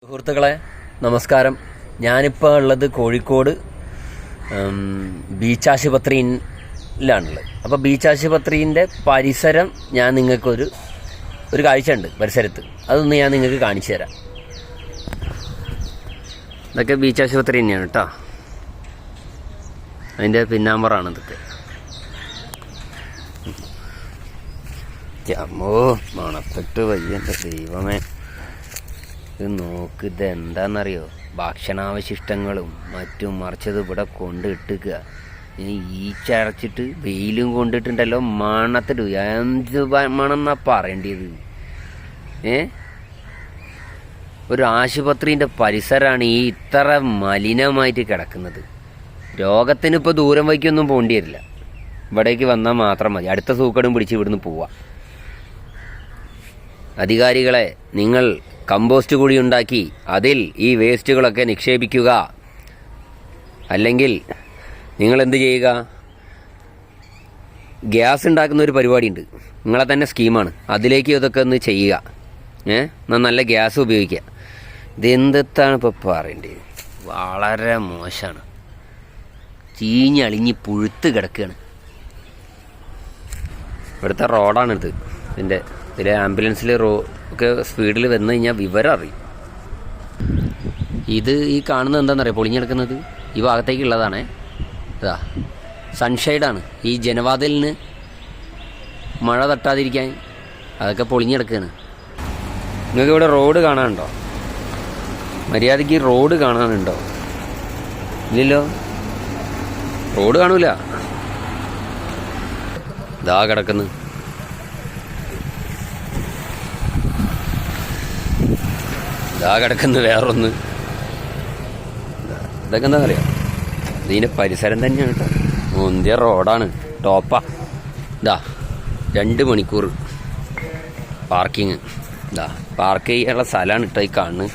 സുഹൃത്തുക്കളെ നമസ്കാരം. ഞാനിപ്പോൾ ഉള്ളത് കോഴിക്കോട് ബീച്ച് ആശുപത്രിയിലാണുള്ളത്. അപ്പോൾ ബീച്ച് ആശുപത്രീൻ്റെ പരിസരം ഞാൻ നിങ്ങൾക്കൊരു കാഴ്ച ഉണ്ട് പരിസരത്ത്, അതൊന്ന് ഞാൻ നിങ്ങൾക്ക് കാണിച്ചു തരാം. ഇതൊക്കെ ബീച്ച് ആശുപത്രി തന്നെയാണ് കേട്ടോ. അതിൻ്റെ പിന്നാമ്പറാണ് ഇതൊക്കെ. അമ്മോ മണത്തിട്ട് വയ്യ എൻ്റെ ദൈവമേ. ഇത് നോക്ക്, ഇത് എന്താണെന്നറിയോ? ഭക്ഷണാവശിഷ്ടങ്ങളും മറ്റും മറിച്ചത് ഇവിടെ കൊണ്ടിട്ടുക. ഇനി ഈച്ചടച്ചിട്ട് വെയിലും കൊണ്ടിട്ടുണ്ടല്ലോ, മണത്തിട്ട് എന്ത് മണം എന്നാ പറയേണ്ടത്? ഒരു ആശുപത്രീൻ്റെ പരിസരമാണ് ഈ ഇത്ര മലിനമായിട്ട് കിടക്കുന്നത്. രോഗത്തിനിപ്പോൾ ദൂരം വയ്ക്കൊന്നും പോകേണ്ടി വരില്ല, ഇവിടേക്ക് വന്നാൽ മാത്രം മതി. അടുത്ത സൂക്കടും പിടിച്ച് ഇവിടുന്ന് പോവാം. അധികാരികളെ, നിങ്ങൾ കമ്പോസ്റ്റ് കുഴി ഉണ്ടാക്കി അതിൽ ഈ വേസ്റ്റുകളൊക്കെ നിക്ഷേപിക്കുക. അല്ലെങ്കിൽ നിങ്ങൾ എന്ത് ചെയ്യുക, ഗ്യാസ് ഉണ്ടാക്കുന്ന ഒരു പരിപാടിയുണ്ട്, നിങ്ങളെ തന്നെ സ്കീമാണ്, അതിലേക്ക് ഇതൊക്കെ ഒന്ന് ചെയ്യുക. നല്ല ഗ്യാസ് ഉപയോഗിക്കുക. ഇതെന്താണ് ഇപ്പോൾ പറയേണ്ടത്? വളരെ മോശമാണ്. ചീഞ്ഞളിഞ്ഞ് പുഴുത്ത് കിടക്കുകയാണ്. ഇവിടുത്തെ റോഡാണിത്. ഇതിലെ ആംബുലൻസിൽ ഒക്കെ സ്പീഡിൽ വന്നു കഴിഞ്ഞാൽ വിവരം അറിയും. ഇത് ഈ കാണുന്നത് എന്താണെന്നറിയാം? പൊളിഞ്ഞെടുക്കുന്നത് ഈ ഭാഗത്തേക്കുള്ളതാണേ. ഇതാ സൺഷൈഡാണ്. ഈ ജനവാതിലിന് മഴ തട്ടാതിരിക്കാൻ അതൊക്കെ പൊളിഞ്ഞെടുക്കുകയാണ്. നിങ്ങൾക്ക് ഇവിടെ റോഡ് കാണാനുണ്ടോ? മര്യാദയ്ക്ക് റോഡ് കാണാനുണ്ടോ? ഇല്ലല്ലോ, റോഡ് കാണൂല. ഇതാ കിടക്കുന്നു. ഇതാ കിടക്കുന്നു വേറൊന്ന്. ഇതൊക്കെ എന്താ പറയുക? ഇതിൻ്റെ പരിസരം തന്നെയാണ് കേട്ടോ. മുന്തിയ റോഡാണ്, ടോപ്പാ. ഇതാ 2 മണിക്കൂർ പാർക്കിങ്. ഇതാ പാർക്ക് ചെയ്യാനുള്ള സ്ഥലമാണ് കേട്ടോ ഈ കാണുന്നത്.